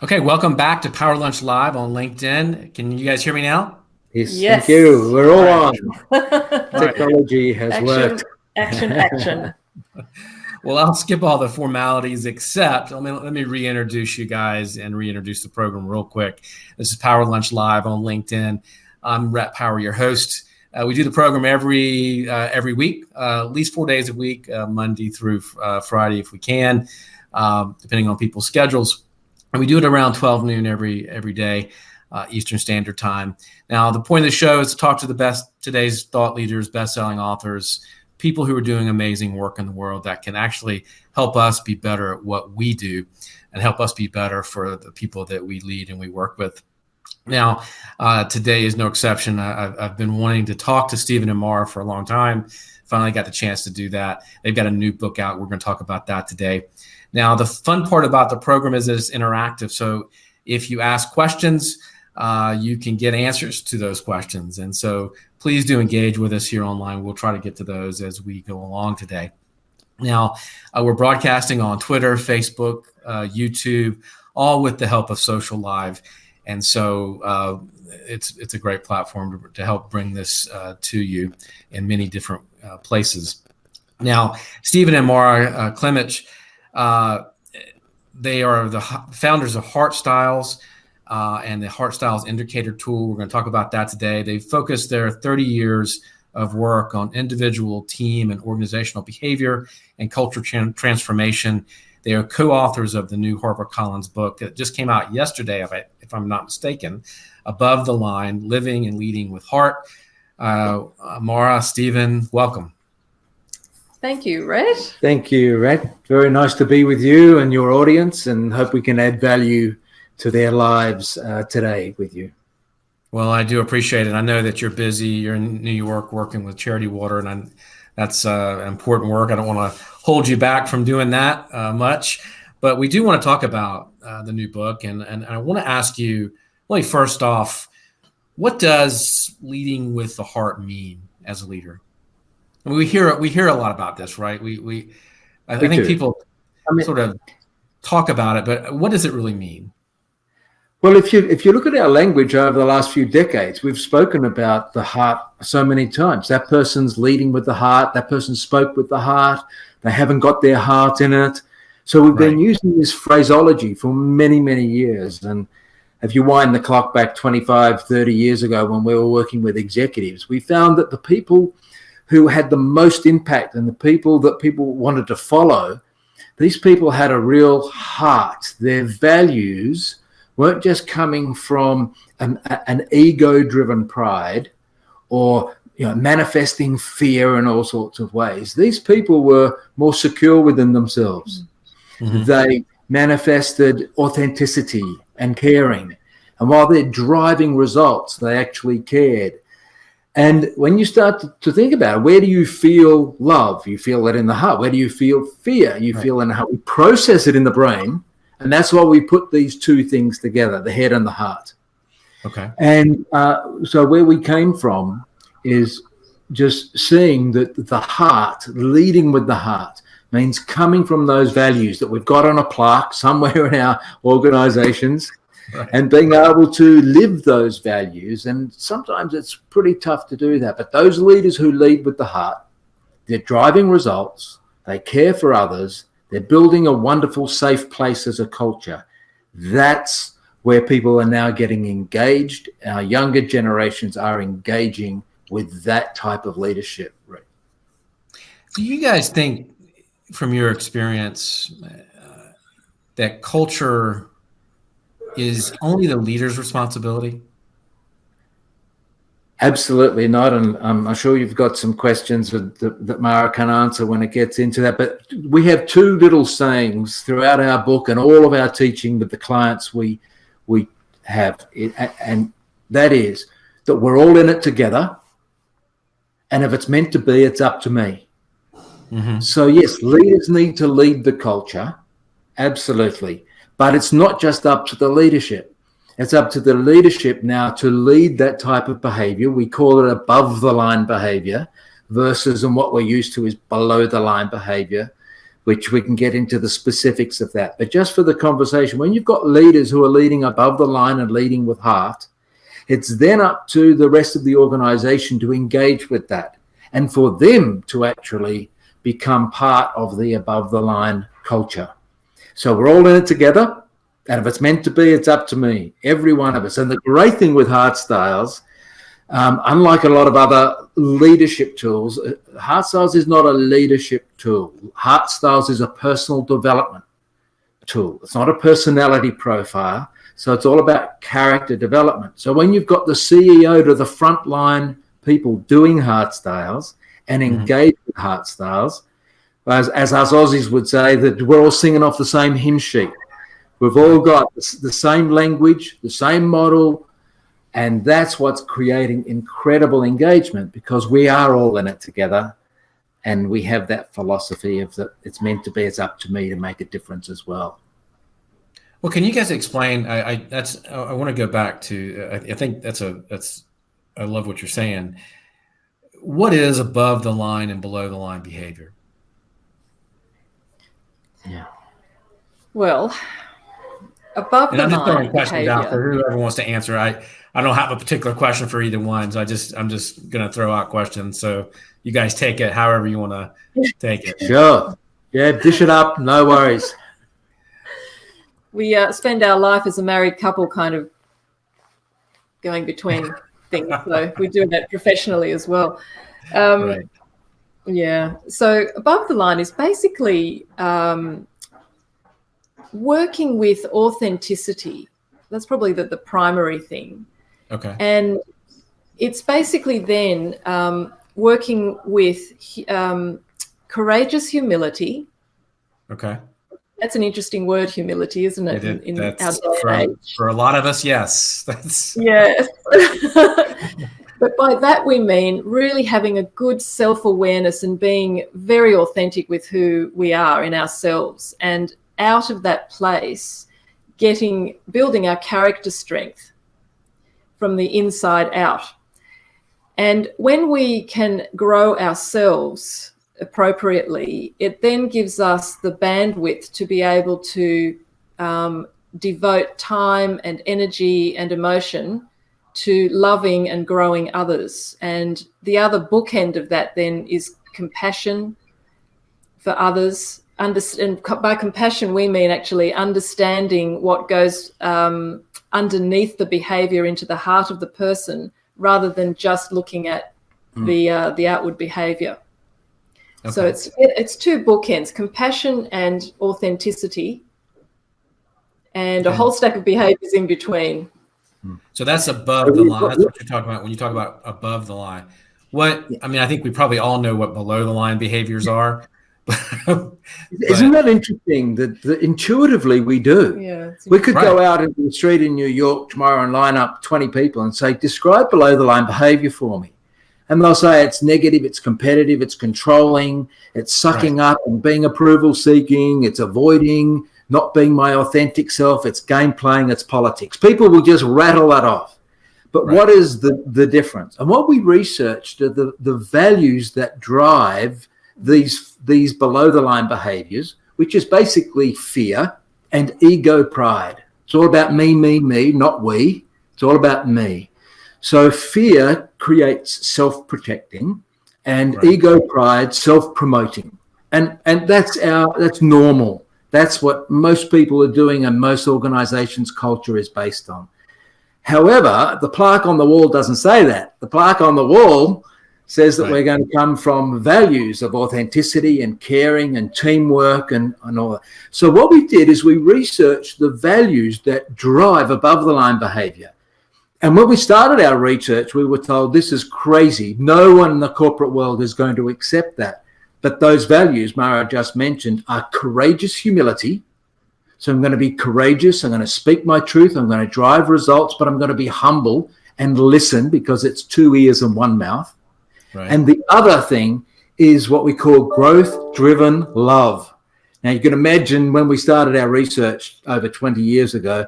Okay, welcome back to Power Lunch Live on LinkedIn. Can you guys hear me now? Yes. Thank you. We're all on. All right. Technology has worked. Action. Well, I'll skip all the formalities except let me reintroduce you guys and reintroduce the program real quick. This is Power Lunch Live on LinkedIn. I'm Rhett Power, your host. We do the program every week, at least 4 days a week, Monday through Friday if we can, depending on people's schedules. And we do it around 12 noon every day, Eastern Standard Time. Now, the point of the show is to talk to today's thought leaders, best-selling authors, people who are doing amazing work in the world that can actually help us be better at what we do and help us be better for the people that we lead and we work with. Now, today is no exception. I've been wanting to talk to Stephen and Mara for a long time. Finally got the chance to do that. They've got a new book out. We're going to talk about that today. Now, the fun part about the program is it's interactive. So if you ask questions, you can get answers to those questions. And so please do engage with us here online. We'll try to get to those as we go along today. Now, we're broadcasting on Twitter, Facebook, YouTube, all with the help of Social Live. And so it's a great platform to help bring this to you in many different places. Now, Stephen and Mara Klemich, they are the founders of Heartstyles and the Heartstyles Indicator tool. We're going to talk about that today. They focused their 30 years of work on individual, team, and organizational behavior and culture transformation. They are co-authors of the new Harper Collins book that just came out yesterday, if I'm not mistaken, Above the Line, Living and Leading with Heart. Mara, Stephen, welcome. Thank you, Rhett. Thank you, Rhett. Very nice to be with you and your audience, and hope we can add value to their lives today with you. Well, I do appreciate it. I know that you're busy. You're in New York working with Charity Water, and that's important work. I don't want to hold you back from doing that much, but we do want to talk about the new book, and I want to ask you, really, first off, what does leading with the heart mean as a leader? I mean, we hear a lot about this, right? I think people sort of talk about it, but what does it really mean? Well, if you look at our language over the last few decades, we've spoken about the heart so many times. That person's leading with the heart. That person spoke with the heart. They haven't got their heart in it. So we've been using this phraseology for many, many years. And if you wind the clock back 25, 30 years ago when we were working with executives, we found that the people who had the most impact and the people that people wanted to follow, these people had a real heart. Their values weren't just coming from an ego-driven pride or manifesting fear in all sorts of ways. These people were more secure within themselves. Mm-hmm. They manifested authenticity and caring. And while they're driving results, they actually cared. And when you start to think about it, where do you feel love? You feel that in the heart. Where do you feel fear? You feel in how we process it in the brain. And that's why we put these two things together, the head and the heart. Okay. And so where we came from is just seeing that the heart, leading with the heart, means coming from those values that we've got on a plaque somewhere in our organizations. Right. And being able to live those values. And sometimes it's pretty tough to do that. But those leaders who lead with the heart, they're driving results, they care for others, they're building a wonderful, safe place as a culture. That's where people are now getting engaged. Our younger generations are engaging with that type of leadership. Right. Do you guys think, from your experience, that culture is only the leader's responsibility? Absolutely not. And I'm sure you've got some questions that Mara can answer when it gets into that. But we have two little sayings throughout our book and all of our teaching with the clients we have. And that is that we're all in it together. And if it's meant to be, it's up to me. Mm-hmm. So, yes, leaders need to lead the culture. Absolutely. But it's not just up to the leadership. It's up to the leadership now to lead that type of behavior. We call it above the line behavior versus, and what we're used to is below the line behavior. which we can get into the specifics of that. But just for the conversation, when you've got leaders who are leading above the line and leading with heart, it's then up to the rest of the organization to engage with that and for them to actually become part of the above the line culture. So we're all in it together. And if it's meant to be, it's up to me, every one of us. And the great thing with Heartstyles, unlike a lot of other leadership tools, Heartstyles is not a leadership tool. Heartstyles is a personal development tool. It's not a personality profile. So it's all about character development. So when you've got the CEO to the frontline people doing Heartstyles and engage with Heartstyles, as us Aussies would say, that we're all singing off the same hymn sheet. We've all got the same language, the same model, and that's what's creating incredible engagement because we are all in it together and we have that philosophy of that it's meant to be, it's up to me to make a difference as well. Well, can you guys explain? I want to go back to. I think I love what you're saying. What is above the line and below the line behavior? Yeah. Well, above the I'm just throwing line questions out behavior. for whoever wants to answer. I don't have a particular question for either one, so I'm just going to throw out questions. So you guys take it however you want to take it. Sure. Yeah, dish it up. No worries. We spend our life as a married couple kind of going between things. So we do that professionally as well. Right. Yeah. So above the line is basically working with authenticity. That's probably the primary thing. Okay. And it's basically then working with courageous humility. Okay. That's an interesting word, humility, isn't it? In our day and age. For a lot of us, yes. Yes. But by that we mean really having a good self-awareness and being very authentic with who we are in ourselves, and out of that place building our character strength from the inside out. And when we can grow ourselves appropriately, it then gives us the bandwidth to be able to devote time and energy and emotion to loving and growing others. And the other bookend of that then is compassion for others. And by compassion, we mean actually understanding what goes underneath the behavior into the heart of the person, rather than just looking at the outward behavior. Okay. So it's two bookends: compassion and authenticity, and a whole stack of behaviors in between. So that's above the line. That's what you're talking about when you talk about above the line. I think we probably all know what below the line behaviors are. Isn't that interesting that intuitively we do? Yeah, we could go out into the street in New York tomorrow and line up 20 people and say, describe below the line behavior for me. And they'll say it's negative, it's competitive, it's controlling, it's sucking up and being approval seeking, it's avoiding, not being my authentic self, it's game playing, it's politics. People will just rattle that off. But what is the difference? And what we researched are the values that drive these below the line behaviors, which is basically fear and ego pride. It's all about me, not we. It's all about me. So fear creates self-protecting and ego pride self-promoting. And that's normal. That's what most people are doing and most organizations' culture is based on. However, the plaque on the wall doesn't say that. The plaque on the wall says that we're going to come from values of authenticity and caring and teamwork and all that. So what we did is we researched the values that drive above the line behavior. And when we started our research, we were told this is crazy. No one in the corporate world is going to accept that. But those values Mara just mentioned are courageous humility. So I'm going to be courageous. I'm going to speak my truth. I'm going to drive results, but I'm going to be humble and listen, because it's 2 ears and 1 mouth. Right. And the other thing is what we call growth-driven love. Now, you can imagine when we started our research over 20 years ago,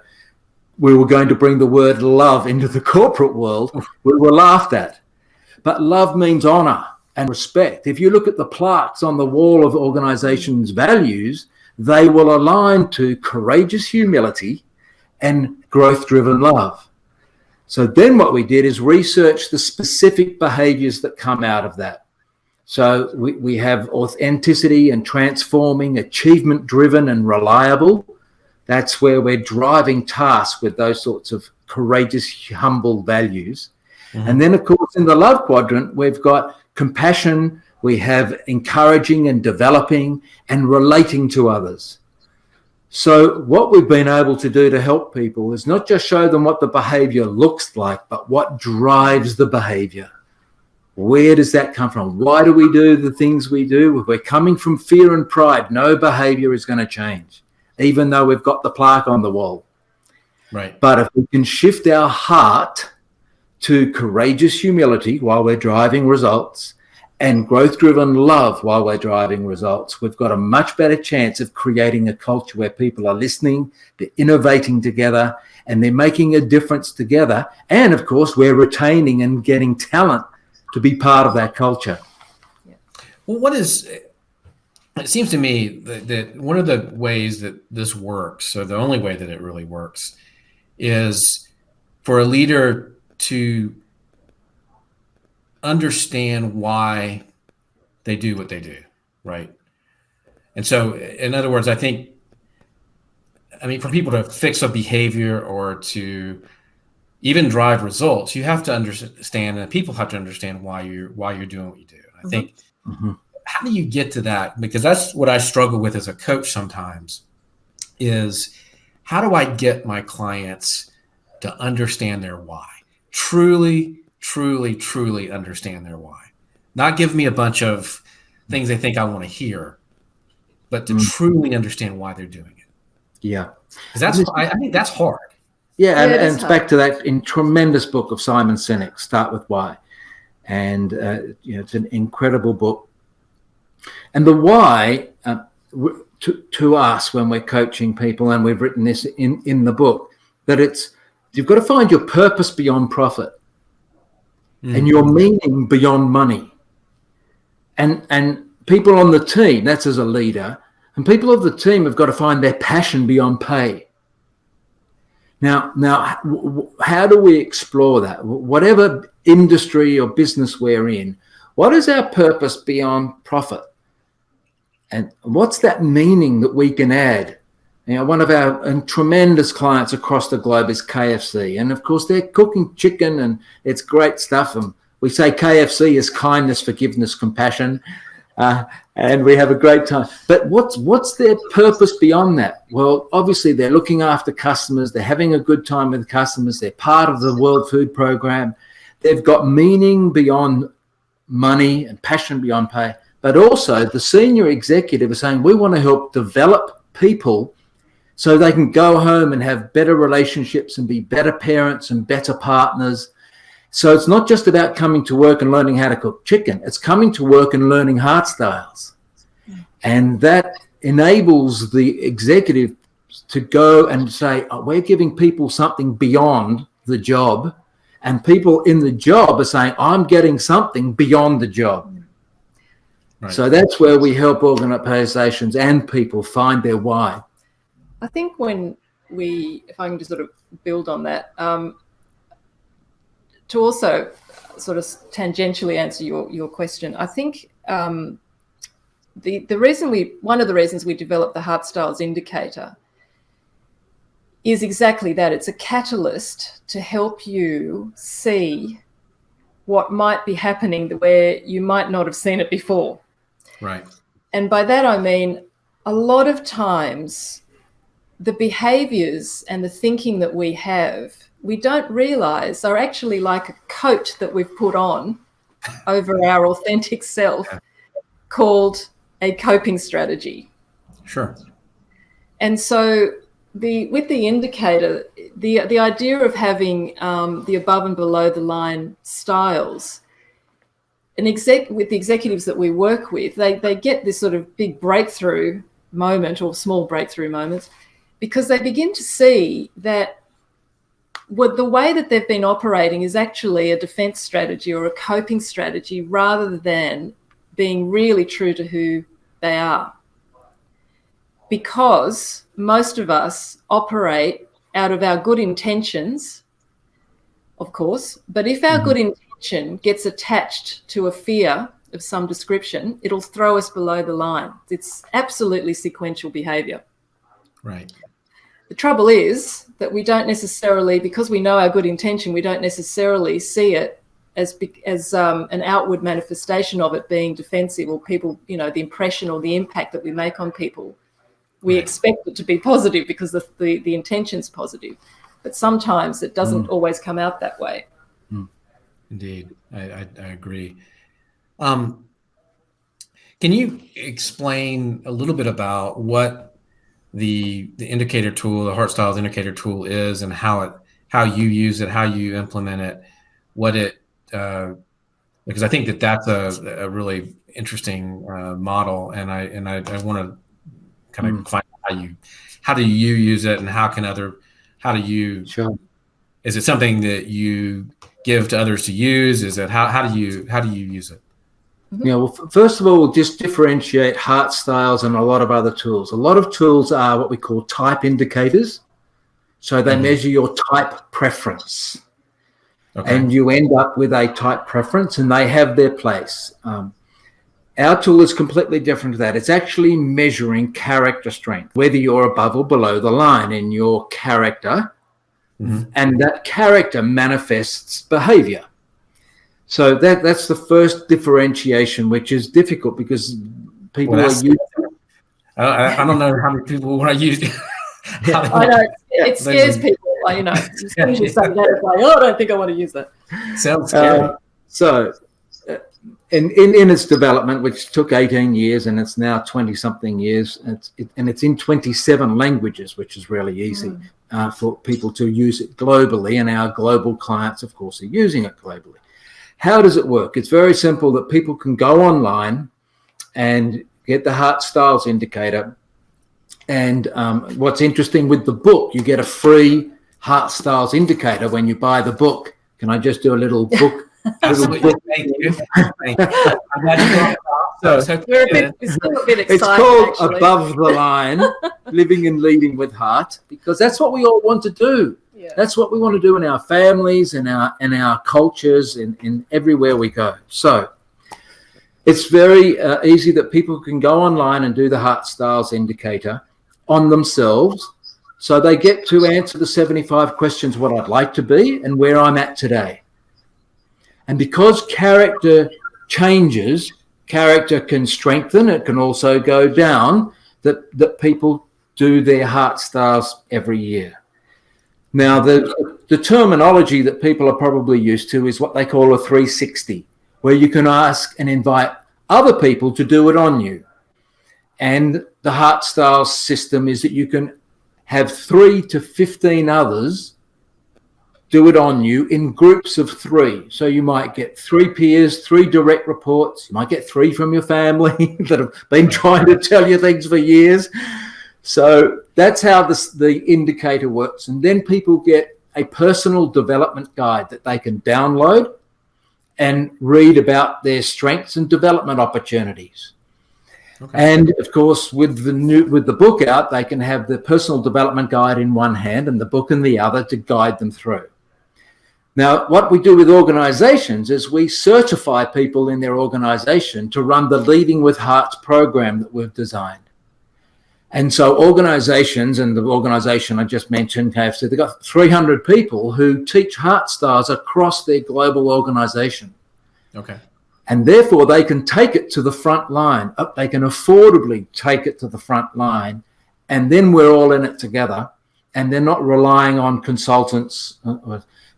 we were going to bring the word love into the corporate world. We were laughed at. But love means honor, and respect. If you look at the plaques on the wall of organizations' values, they will align to courageous humility and growth-driven love. So then what we did is research the specific behaviors that come out of that. So we have authenticity and transforming, achievement-driven and reliable. That's where we're driving tasks with those sorts of courageous, humble values. Mm-hmm. And then, of course, in the love quadrant, we've got compassion, we have encouraging and developing and relating to others. So what we've been able to do to help people is not just show them what the behavior looks like, but what drives the behavior. Where does that come from? Why do we do the things we do? If we're coming from fear and pride, no behavior is going to change, even though we've got the plaque on the wall. Right. But if we can shift our heart to courageous humility while we're driving results and growth-driven love while we're driving results, we've got a much better chance of creating a culture where people are listening, they're innovating together, and they're making a difference together. And, of course, we're retaining and getting talent to be part of that culture. Well, it seems to me that one of the ways that this works, or the only way that it really works, is for a leader to understand why they do what they do, right? And so, in other words, I mean, for people to fix a behavior or to even drive results, you have to understand, and people have to understand why you're doing what you do. And I think, how do you get to that? Because that's what I struggle with as a coach sometimes, is how do I get my clients to understand their why? Truly, truly, truly understand their why. Not give me a bunch of things they think I want to hear, but to truly understand why they're doing it. Yeah. Because I think that's hard. Yeah, and it's back to that tremendous book of Simon Sinek, Start With Why. And, it's an incredible book. And the why, to us when we're coaching people, and we've written this in the book, that you've got to find your purpose beyond profit and your meaning beyond money. And people on the team, that's as a leader, and people of the team have got to find their passion beyond pay. Now, how do we explore that? Whatever industry or business we're in, what is our purpose beyond profit? And what's that meaning that we can add? One of our tremendous clients across the globe is KFC. And, of course, they're cooking chicken and it's great stuff. And we say KFC is kindness, forgiveness, compassion. And we have a great time. But what's their purpose beyond that? Well, obviously, they're looking after customers. They're having a good time with customers. They're part of the World Food Program. They've got meaning beyond money and passion beyond pay. But also, the senior executive is saying, we want to help develop people so they can go home and have better relationships and be better parents and better partners. So it's not just about coming to work and learning how to cook chicken. It's coming to work and learning Heartstyles. And that enables the executive to go and say, we're giving people something beyond the job. And people in the job are saying, I'm getting something beyond the job. Right. So that's where we help organizations and people find their why. I think if I can just sort of build on that, to also sort of tangentially answer your question, I think one of the reasons we developed the Heartstyles Indicator is exactly that. It's a catalyst to help you see what might be happening where you might not have seen it before. Right. And by that I mean a lot of times the behaviors and the thinking that we have, we don't realize are actually like a coat that we've put on over our authentic self called a coping strategy. Sure. And so with the indicator, the idea of having the above and below the line styles, with the executives that we work with, they get this sort of big breakthrough moment or small breakthrough moments because they begin to see that the way that they've been operating is actually a defense strategy or a coping strategy rather than being really true to who they are. Because most of us operate out of our good intentions, of course, but if our good intention gets attached to a fear of some description, it'll throw us below the line. It's absolutely sequential behavior. Right. The trouble is that we don't necessarily, because we know our good intention, we don't necessarily see it as an outward manifestation of it being defensive, or people, the impression or the impact that we make on people. We expect it to be positive because the intention's positive, but sometimes it doesn't always come out that way. Indeed, I agree. Can you explain a little bit about what the indicator tool, the Heartstyles Indicator tool, is, and how you use it, how you implement it, because I think that's a really interesting model, and I want to kind of find out how do you use it, and how do you Sure. Is it something that you give to others to use? Is it how do you use it? Yeah, well, first of all, we'll just differentiate Heartstyles and a lot of other tools. A lot of tools are what we call type indicators. So they measure your type preference. Okay. And you end up with a type preference, and they have their place. Our tool is completely different to that. It's actually measuring character strength, whether you're above or below the line in your character, and that character manifests behavior. So that's the first differentiation, which is difficult because people are using. I don't know how many people want to use it. I know it scares people. As soon as you say that, it's like, I don't think I want to use that. Sounds scary. In its development, which took 18 years, and it's now 20-something years, and it's in 27 languages, which is really easy for people to use it globally, and our global clients, of course, are using it globally. How does it work? It's very simple that people can go online and get the Heartstyles Indicator. And what's interesting with the book, you get a free Heartstyles Indicator when you buy the book. Can I just do a little book? Absolutely. Thank you. I'm glad you brought it up. So we're still a bit excited. It's called actually. Above the Line, Living and Leading with Heart, because that's what we all want to do. Yeah. That's what we want to do in our families, in our cultures, in everywhere we go. So it's very easy that people can go online and do the Heartstyles Indicator on themselves. So they get to answer the 75 questions, what I'd like to be and where I'm at today. And because character changes, character can strengthen, it can also go down, that people do their Heartstyles every year. Now, the terminology that people are probably used to is what they call a 360, where you can ask and invite other people to do it on you. And the Heartstyles system is that you can have 3 to 15 others do it on you in groups of 3. So you might get 3 peers, 3 direct reports. You might get 3 from your family that have been trying to tell you things for years. So that's how the indicator works. And then people get a personal development guide that they can download and read about their strengths and development opportunities. Okay. And of course, with the book out, they can have the personal development guide in one hand and the book in the other to guide them through. Now, what we do with organizations is we certify people in their organization to run the Leading with Heart program that we've designed. And so organizations, and the organization I just mentioned, they've got 300 people who teach Heartstyles across their global organization. Okay. And therefore, they can take it to the front line. They can affordably take it to the front line. And then we're all in it together. And they're not relying on consultants.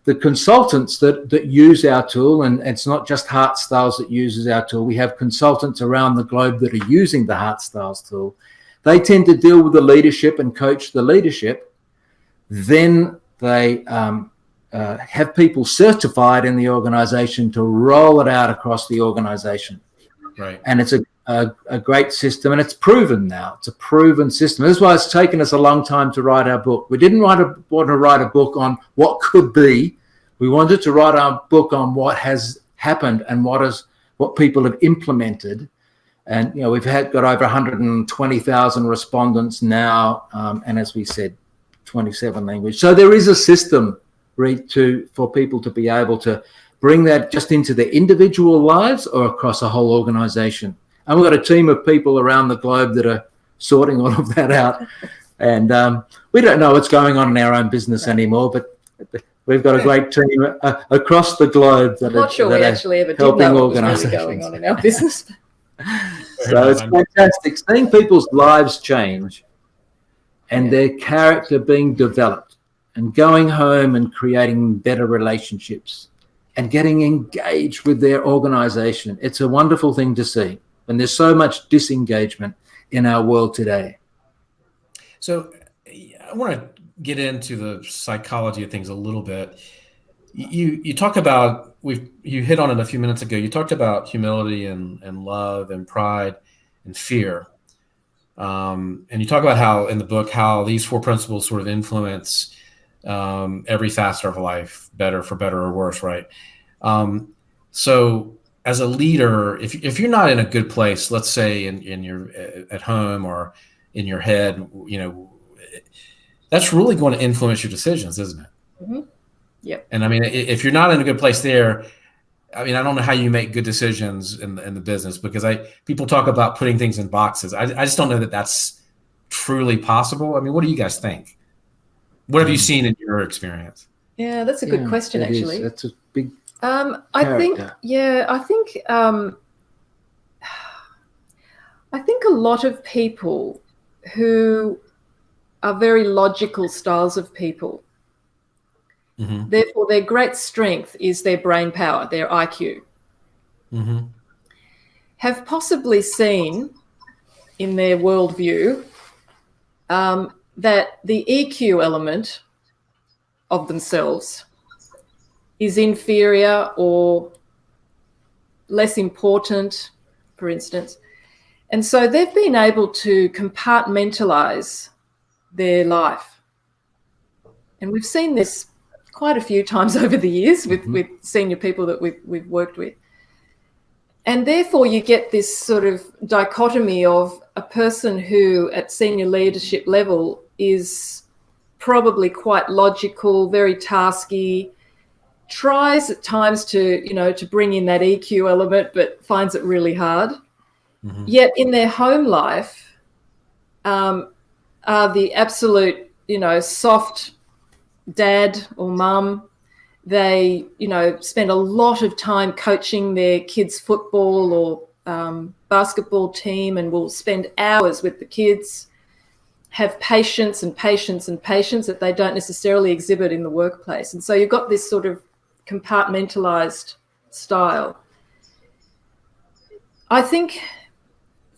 The consultants that use our tool, and it's not just Heartstyles that uses our tool. We have consultants around the globe that are using the Heartstyles tool. They tend to deal with the leadership and coach the leadership. Then they have people certified in the organization to roll it out across the organization. Right. And it's a a great system, and it's proven now. It's a proven system. That's why it's taken us a long time to write our book. We didn't want to write a book on what could be. We wanted to write our book on what has happened and what people have implemented. And we've got over 120,000 respondents now, and as we said, 27 languages. So there is a system, Rhett, for people to be able to bring that just into their individual lives or across a whole organization. And we've got a team of people around the globe that are sorting all of that out. And we don't know what's going on in our own business anymore, but we've got a great team across the globe that I'm not sure we actually ever did know what was really going on in our business. So it's fantastic seeing people's lives change and their character being developed and going home and creating better relationships and getting engaged with their organization. It's a wonderful thing to see. And there's so much disengagement in our world today. So I want to get into the psychology of things a little bit. You talk about, you hit on it a few minutes ago. You talked about humility and love and pride and fear. And you talk about how in the book, how these four principles sort of influence every facet of life, for better or worse, right? So as a leader, if you're not in a good place, let's say in your at home or in your head, that's really going to influence your decisions, isn't it? Mm-hmm. Yeah. And I mean, if you're not in a good place there, I mean, I don't know how you make good decisions in the business, because people talk about putting things in boxes. I just don't know that that's truly possible. I mean, what do you guys think? What have you seen in your experience? Yeah, that's a good question, actually. That's a big I think a lot of people who are very logical styles of people, mm-hmm. therefore their great strength is their brain power, their IQ, mm-hmm. have possibly seen in their worldview that the EQ element of themselves is inferior or less important, for instance. And so they've been able to compartmentalize their life. And we've seen this quite a few times over the years with senior people that we've worked with. And therefore you get this sort of dichotomy of a person who at senior leadership level is probably quite logical, very tasky, tries at times to bring in that EQ element, but finds it really hard. Mm-hmm. Yet in their home life are the absolute, soft dad or mum. They, spend a lot of time coaching their kids' football or basketball team, and will spend hours with the kids, have patience and patience and patience that they don't necessarily exhibit in the workplace. And so you've got this sort of compartmentalized style. I think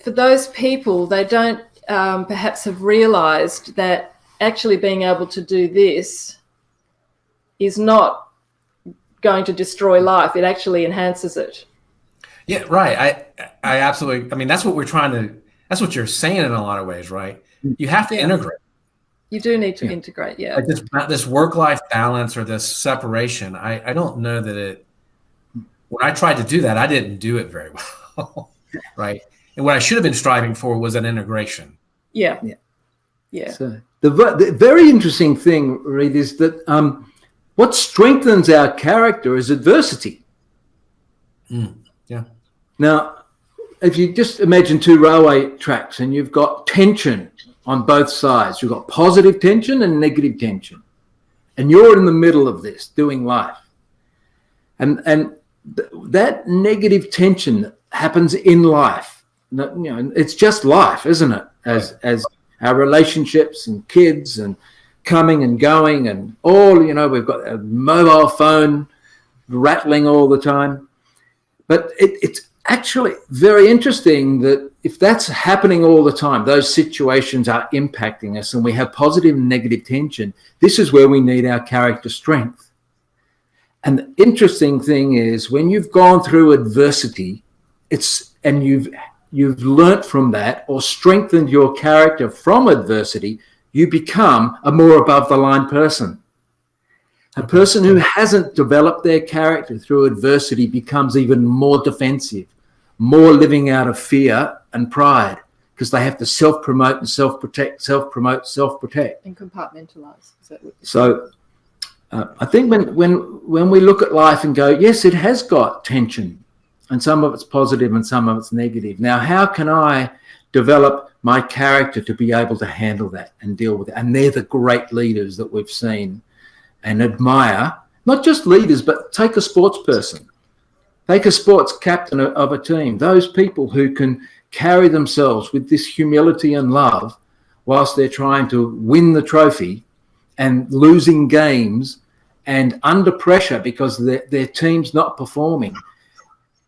for those people, they don't perhaps have realized that actually being able to do this is not going to destroy life. It actually enhances it. Yeah, right. I absolutely, I mean, that's what that's what you're saying in a lot of ways, right? You have to integrate. You do need to integrate, yeah. Like this work-life balance or this separation, I don't know that when I tried to do that, I didn't do it very well, right? And what I should have been striving for was an integration. Yeah. So the very interesting thing, Reed, is that what strengthens our character is adversity. Yeah. Now, if you just imagine two railway tracks and you've got tension on both sides, you've got positive tension and negative tension, and you're in the middle of this doing life, and that negative tension happens in life. It's just life, isn't it? As our relationships and kids and coming and going and all, we've got a mobile phone rattling all the time. But it's actually very interesting that if that's happening all the time, those situations are impacting us and we have positive and negative tension, this is where we need our character strength. And the interesting thing is when you've gone through adversity, and you've learnt from that or strengthened your character from adversity, you become a more above the line person. A person who hasn't developed their character through adversity becomes even more defensive, more living out of fear and pride, because they have to self-promote and self-protect, self-promote, self-protect. And compartmentalize. So I think when we look at life and go, yes, it has got tension, and some of it's positive and some of it's negative. Now, how can I develop my character to be able to handle that and deal with it? And they're the great leaders that we've seen and admire. Not just leaders, but take a sports person. Take a sports captain of a team. Those people who can carry themselves with this humility and love whilst they're trying to win the trophy and losing games and under pressure because their team's not performing.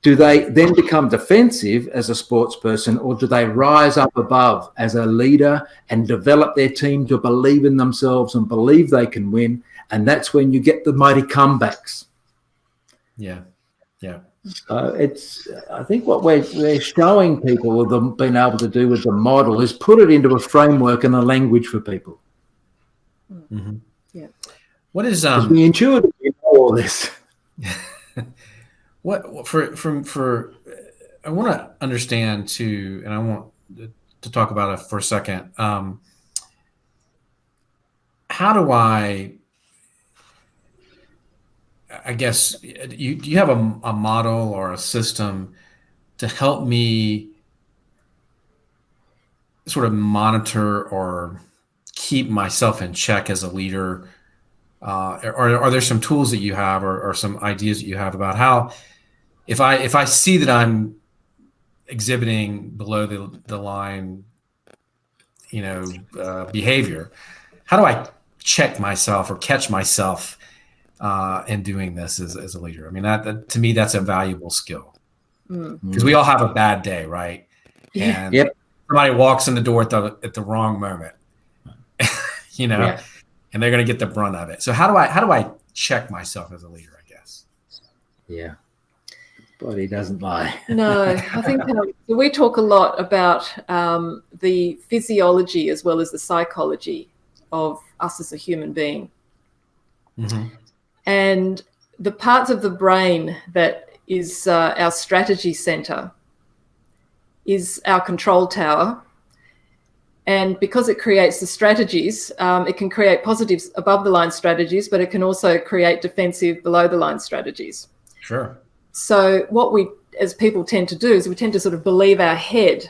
Do they then become defensive as a sports person, or do they rise up above as a leader and develop their team to believe in themselves and believe they can win? And that's when you get the mighty comebacks. Yeah. I think what we're showing people with them being able to do with the model is put it into a framework and a language for people. Mm-hmm. Yeah. What is we intuitively know all this. What for I want to understand too, and I want to talk about it for a second. How do I guess do you have a model or a system to help me sort of monitor or keep myself in check as a leader? Are there some tools that you have or some ideas that you have about how, if I see that I'm exhibiting below the line, behavior, how do I check myself or catch myself in doing this as a leader? I mean, that to me, that's a valuable skill, because we all have a bad day, right? And somebody walks in the door at the wrong moment, and they're going to get the brunt of it. So how do I check myself as a leader, I guess? Yeah. Body doesn't lie. No, I think we talk a lot about the physiology as well as the psychology of us as a human being. Mm-hmm. And the parts of the brain that is our strategy center is our control tower. And because it creates the strategies, it can create positives above the line strategies, but it can also create defensive below the line strategies. Sure. So what we as people tend to do is we tend to sort of believe our head.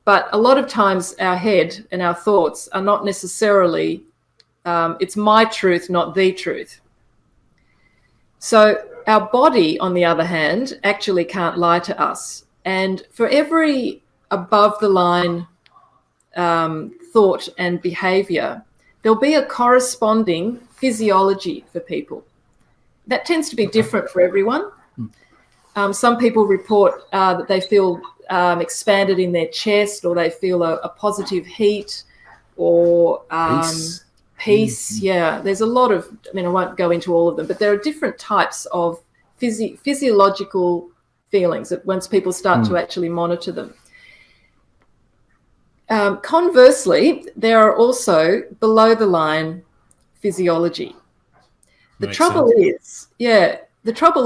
But a lot of times our head and our thoughts are not necessarily, it's my truth, not the truth. So our body, on the other hand, actually can't lie to us. And for every above the line thought and behavior, there'll be a corresponding physiology for people. That tends to be different for everyone. Some people report that they feel expanded in their chest, or they feel a positive heat or peace. Yeah, there's a lot of, I won't go into all of them, but there are different types of physiological feelings that once people start to actually monitor them. Conversely, there are also below the line physiology. The trouble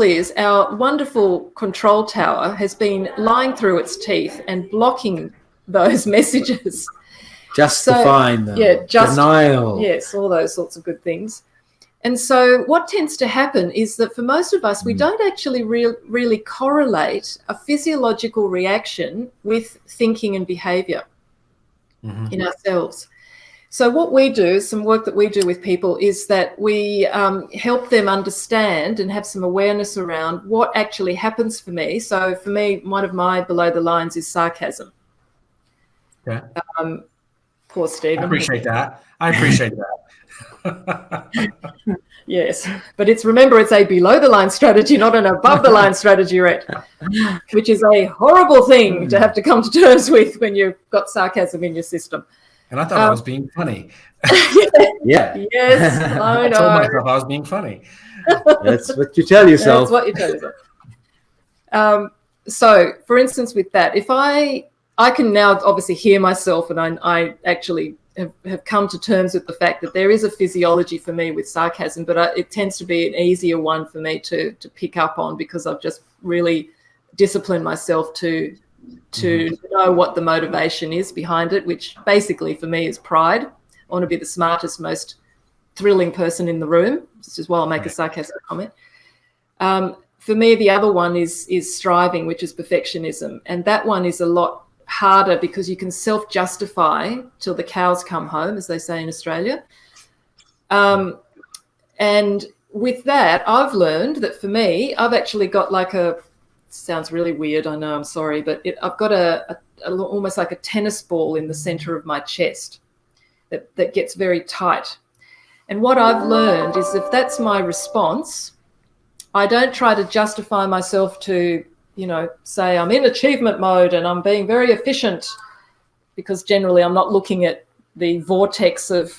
is our wonderful control tower has been lying through its teeth and blocking those messages. Justifying them. Yeah, denial. Yes, all those sorts of good things. And so what tends to happen is that for most of us, we don't actually really correlate a physiological reaction with thinking and behavior in ourselves. So what we do, some work that we do with people, is that we help them understand and have some awareness around what actually happens for me. So for me, one of my below the lines is sarcasm. Okay. Poor Stephen. I appreciate that. Yes, but remember it's a below the line strategy, not an above the line strategy, Rhett, which is a horrible thing to have to come to terms with when you've got sarcasm in your system. And I thought I was being funny. Yeah. Yes, I know. I told myself I was being funny. That's what you tell yourself. That's what you tell yourself. So, for instance, with that, if I can now obviously hear myself, and I actually have come to terms with the fact that there is a physiology for me with sarcasm, but it tends to be an easier one for me to pick up on, because I've just really disciplined myself to know what the motivation is behind it, which basically for me is pride. I want to be the smartest, most thrilling person in the room, which is why I'll make a sarcastic comment. For me, the other one is striving, which is perfectionism. And that one is a lot harder because you can self-justify till the cows come home, as they say in Australia. And with that, I've learned that for me, I've actually got like sounds really weird, I know, I'm sorry, but I've got almost like a tennis ball in the center of my chest that gets very tight. And what I've learned is if that's my response, I don't try to justify myself to, say I'm in achievement mode and I'm being very efficient, because generally I'm not looking at the vortex of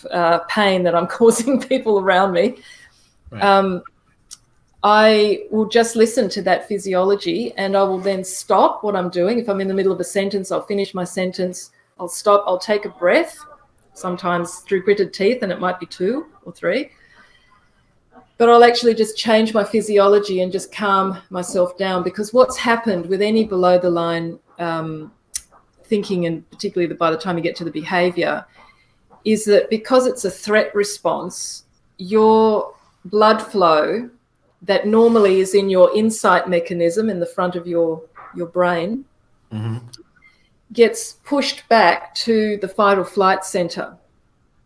pain that I'm causing people around me. Right. I will just listen to that physiology, and I will then stop what I'm doing. If I'm in the middle of a sentence, I'll finish my sentence. I'll stop. I'll take a breath, sometimes through gritted teeth, and it might be 2 or 3. But I'll actually just change my physiology and just calm myself down, because what's happened with any below the line thinking, and particularly by the time you get to the behavior, is that because it's a threat response, your blood flow that normally is in your insight mechanism in the front of your brain gets pushed back to the fight or flight center.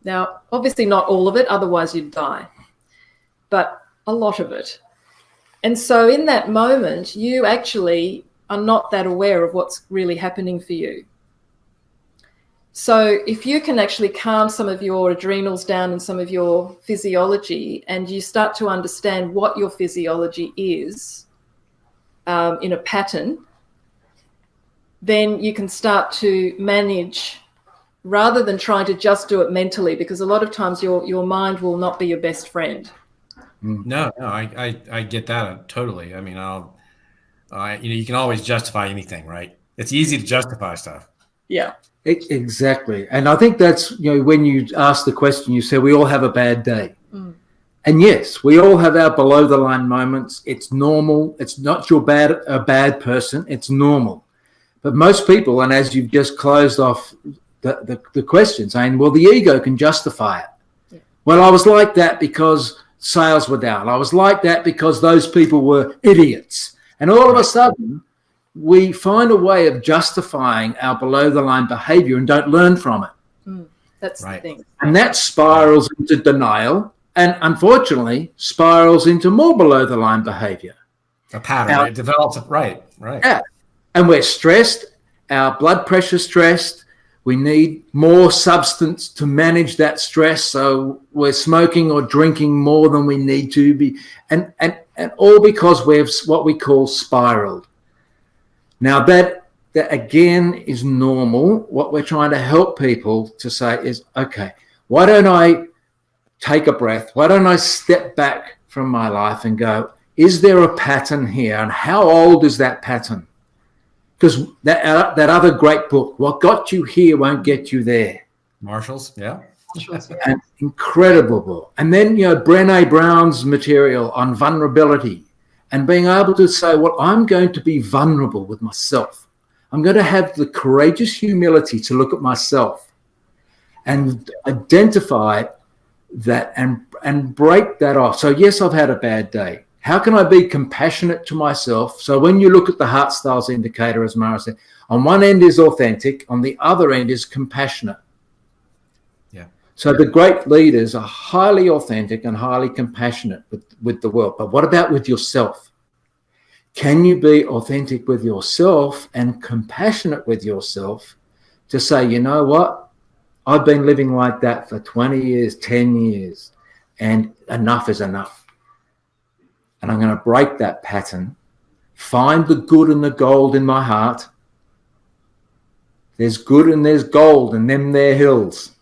Now, obviously not all of it, otherwise you'd die, but a lot of it. And so in that moment, you actually are not that aware of what's really happening for you. So if you can actually calm some of your adrenals down and some of your physiology, and you start to understand what your physiology is in a pattern, then you can start to manage rather than trying to just do it mentally, because a lot of times your mind will not be your best friend. No, I get that totally. I mean, you can always justify anything, right? It's easy to justify stuff. Yeah. Exactly. And I think that's, when you ask the question, you say we all have a bad day. And yes, we all have our below the line moments. It's normal. It's not a bad person. It's normal. But most people, and as you've just closed off the question, saying, well, the ego can justify it. Yeah. Well, I was like that because sales were down. I was like that because those people were idiots. And all of a sudden, we find a way of justifying our below-the-line behavior and don't learn from it. That's the thing. And that spirals into denial and, unfortunately, spirals into more below-the-line behavior. A pattern. It develops. Right. Yeah. And we're stressed. Our blood pressure's stressed. We need more substance to manage that stress. So we're smoking or drinking more than we need to be. And all because we've what we call spiraled. Now, that again is normal. What we're trying to help people to say is, okay, why don't I take a breath? Why don't I step back from my life and go, is there a pattern here? And how old is that pattern? Because that other great book, What Got You Here Won't Get You There. Marshall's, yeah. An incredible book. And then, Brené Brown's material on vulnerability. And being able to say, well, I'm going to be vulnerable with myself. I'm going to have the courageous humility to look at myself and identify that and break that off. So, yes, I've had a bad day. How can I be compassionate to myself? So when you look at the Heartstyles Indicator, as Mara said, on one end is authentic, on the other end is compassionate. Yeah. So the great leaders are highly authentic and highly compassionate with the world. But what about with yourself? Can you be authentic with yourself and compassionate with yourself to say, you know what? I've been living like that for 20 years, 10 years, and enough is enough. And I'm going to break that pattern, find the good and the gold in my heart. There's good and there's gold in them there hills.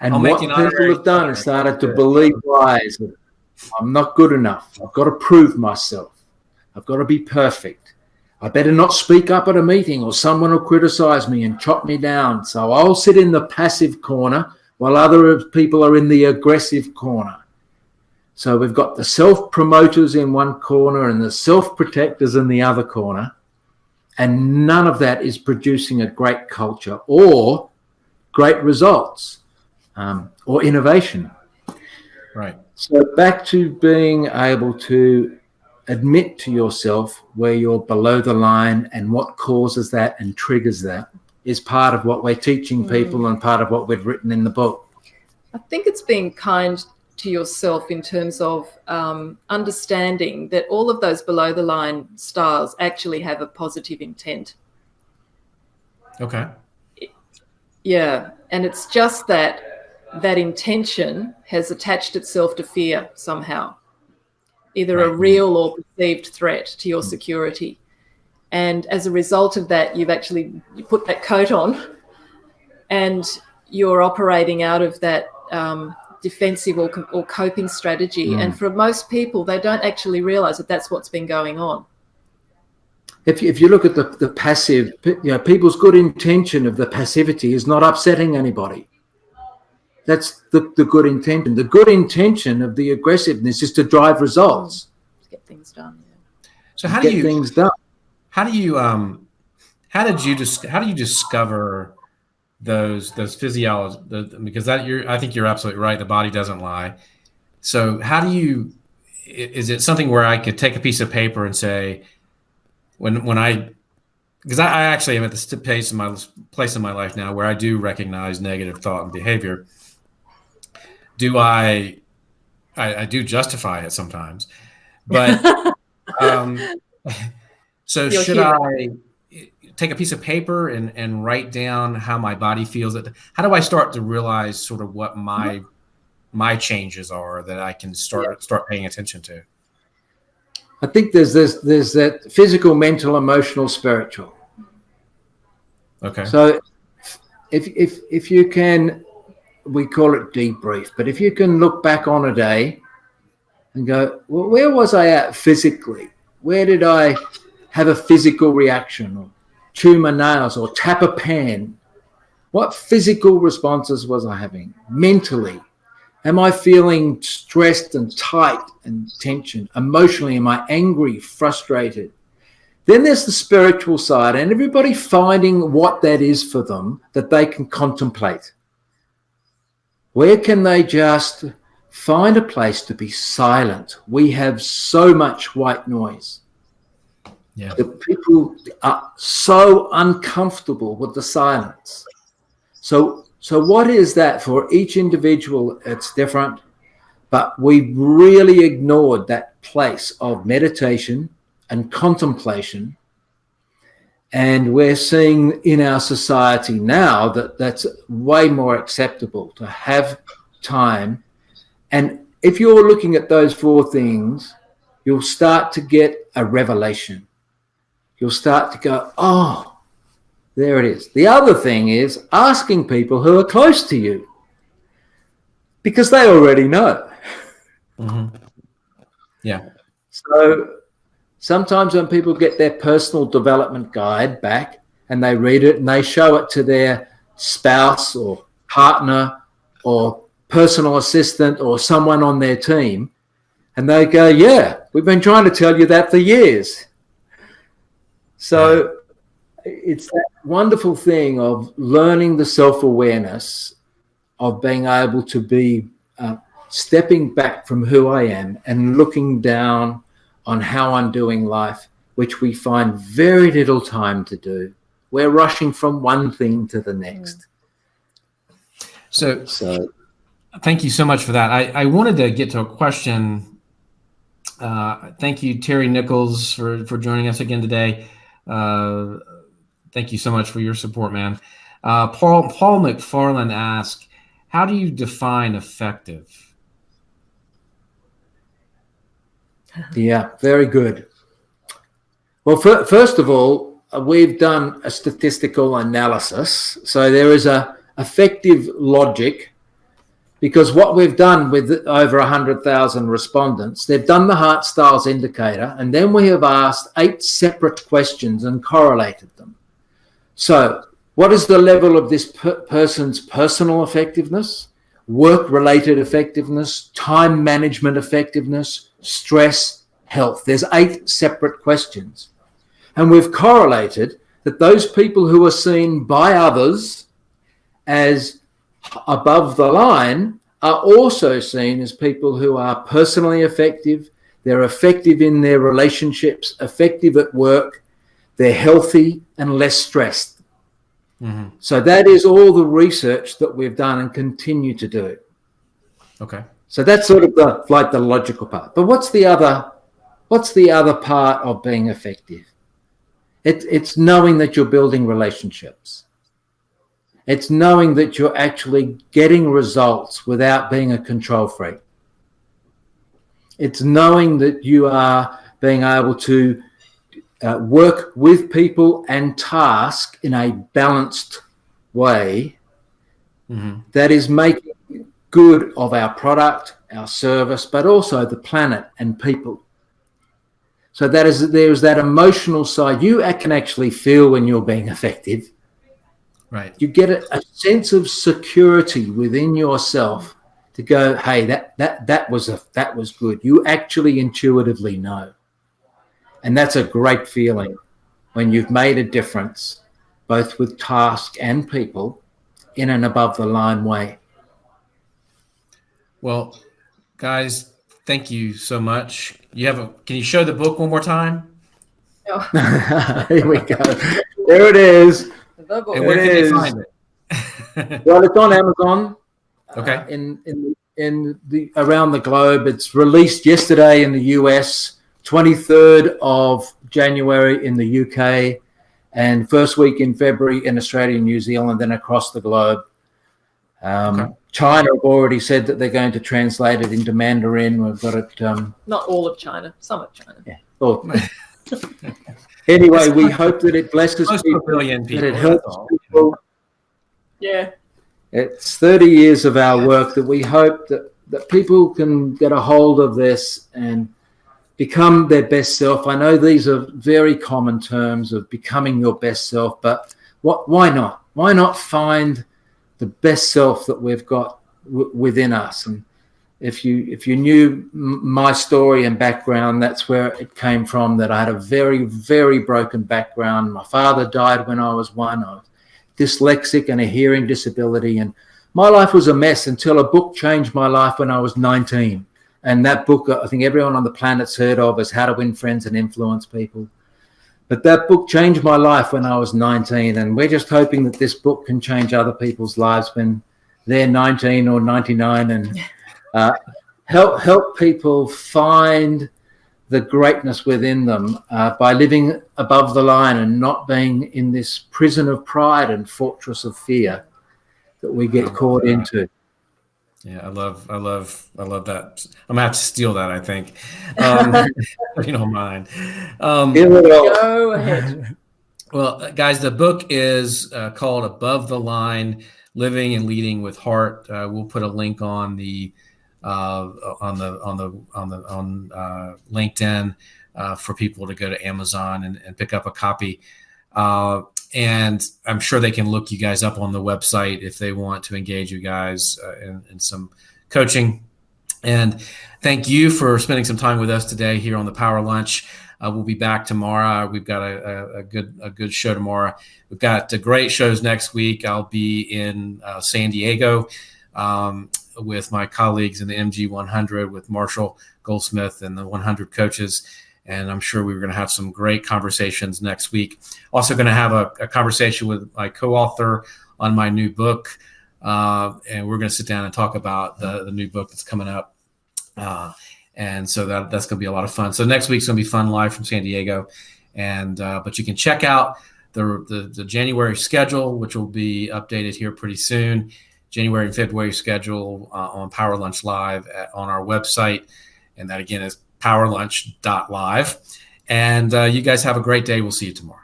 And what people have done is started to believe lies. I'm not good enough. I've got to prove myself. I've got to be perfect. I better not speak up at a meeting or someone will criticize me and chop me down. So I'll sit in the passive corner while other people are in the aggressive corner. So we've got the self-promoters in one corner and the self-protectors in the other corner. And none of that is producing a great culture or great results or innovation. Right. So back to being able to admit to yourself where you're below the line and what causes that and triggers that is part of what we're teaching people and part of what we've written in the book. I think it's being kind to yourself in terms of understanding that all of those below the line styles actually have a positive intent. Okay. Yeah. And it's just that intention has attached itself to fear somehow, either a real or perceived threat to your security. And as a result of that, you put that coat on and you're operating out of that defensive or coping strategy. And for most people, they don't actually realize that that's what's been going on. If you look at the passive, people's good intention of the passivity is not upsetting anybody. That's the good intention. The good intention of the aggressiveness is to drive results. Get things done. Yeah. So how did you discover those physiology? Because I think you're absolutely right. The body doesn't lie. So is it something where I could take a piece of paper and say, because I actually am at this place in my life now where I do recognize negative thought and behavior. Do I do justify it sometimes, but so should I take a piece of paper and write down how my body feels? How do I start to realize sort of what my changes are that I can start paying attention to? I think there's that physical, mental, emotional, spiritual. Okay. So if you can, we call it debrief, but if you can look back on a day and go, well, where was I at physically? Where did I have a physical reaction or chew my nails or tap a pen? What physical responses was I having? Mentally, am I feeling stressed and tight and tension? Emotionally, am I angry, frustrated? Then there's the spiritual side, and everybody finding what that is for them that they can contemplate. Where can they just find a place to be silent? We have so much white noise. Yeah. The people are so uncomfortable with the silence. So what is that for each individual? It's different, but we really ignored that place of meditation and contemplation. And we're seeing in our society now that that's way more acceptable to have time. And if you're looking at those four things, you'll start to get a revelation. You'll start to go, oh, there it is. The other thing is asking people who are close to you because they already know. Mm-hmm. Yeah. So sometimes when people get their personal development guide back and they read it and they show it to their spouse or partner or personal assistant or someone on their team, and they go, yeah, we've been trying to tell you that for years. So it's that wonderful thing of learning the self-awareness of being able to be stepping back from who I am and looking down on how I'm doing life, which we find very little time to do. We're rushing from one thing to the next. So thank you so much for that. I wanted to get to a question. Thank you, Terry Nichols, for joining us again today. Thank you so much for your support, man. Paul McFarland asked, how do you define effective? Yeah, very good. Well, first of all, we've done a statistical analysis. So there is a effective logic Because what we've done with over 100,000 respondents, they've done the Heartstyles Indicator, and then we have asked 8 separate questions and correlated them. So what is the level of this person's personal effectiveness, work-related effectiveness, time management effectiveness, stress, health? There's 8 separate questions. And we've correlated that those people who are seen by others as above the line are also seen as people who are personally effective. They're effective in their relationships, effective at work. They're healthy and less stressed. Mm-hmm. So that is all the research that we've done and continue to do. Okay. So that's sort of the logical part. But what's the other part of being effective? It's knowing that you're building relationships. It's knowing that you're actually getting results without being a control freak. It's knowing that you are being able to work with people and task in a balanced way that is making good of our product, our service, but also the planet and people. So there's that emotional side. You can actually feel when you're being effective. Right. You get a sense of security within yourself to go, hey, that was good. You actually intuitively know. And that's a great feeling when you've made a difference, both with task and people, in an above the line way. Well, guys, thank you so much. Can you show the book one more time? Oh. Here we go. There it is. And where can they find it? Well, it's on Amazon. Okay. In the around the globe. It's released yesterday in the US, 23rd of January in the UK, and first week in February in Australia and New Zealand, then across the globe. Okay. China have already said that they're going to translate it into Mandarin. We've got it. Not all of China, some of China. Yeah. Oh. Anyway, we hope that it blesses people, that it helps people. Yeah. It's 30 years of our work that we hope that people can get a hold of this and become their best self. I know these are very common terms of becoming your best self, but why not? Why not find the best self that we've got within us? And if you knew my story and background, that's where it came from, that I had a very, very broken background. My father died when I was 1. I was dyslexic and a hearing disability. And my life was a mess until a book changed my life when I was 19. And that book, I think everyone on the planet's heard of, is How to Win Friends and Influence People. But that book changed my life when I was 19. And we're just hoping that this book can change other people's lives when they're 19 or 99 and help people find the greatness within them by living above the line and not being in this prison of pride and fortress of fear that we get caught into. Yeah, I love that. I'm gonna have to steal that, I think. If you don't mind. Go ahead. Well, guys, the book is called Above the Line: Living and Leading with Heart. We'll put a link on the LinkedIn for people to go to Amazon and pick up a copy. And I'm sure they can look you guys up on the website if they want to engage you guys in some coaching. And thank you for spending some time with us today here on the Power Lunch. We'll be back tomorrow. We've got a good show tomorrow. We've got great shows next week. I'll be in San Diego with my colleagues in the MG 100 with Marshall Goldsmith and the 100 coaches. And I'm sure we're going to have some great conversations next week. Also going to have a conversation with my co-author on my new book. And we're going to sit down and talk about the new book that's coming up. And so that's going to be a lot of fun. So next week's going to be fun live from San Diego. And but you can check out the January schedule, which will be updated here pretty soon. January and February schedule on Power Lunch Live on our website. And that, again, is powerlunch.live. And you guys have a great day. We'll see you tomorrow.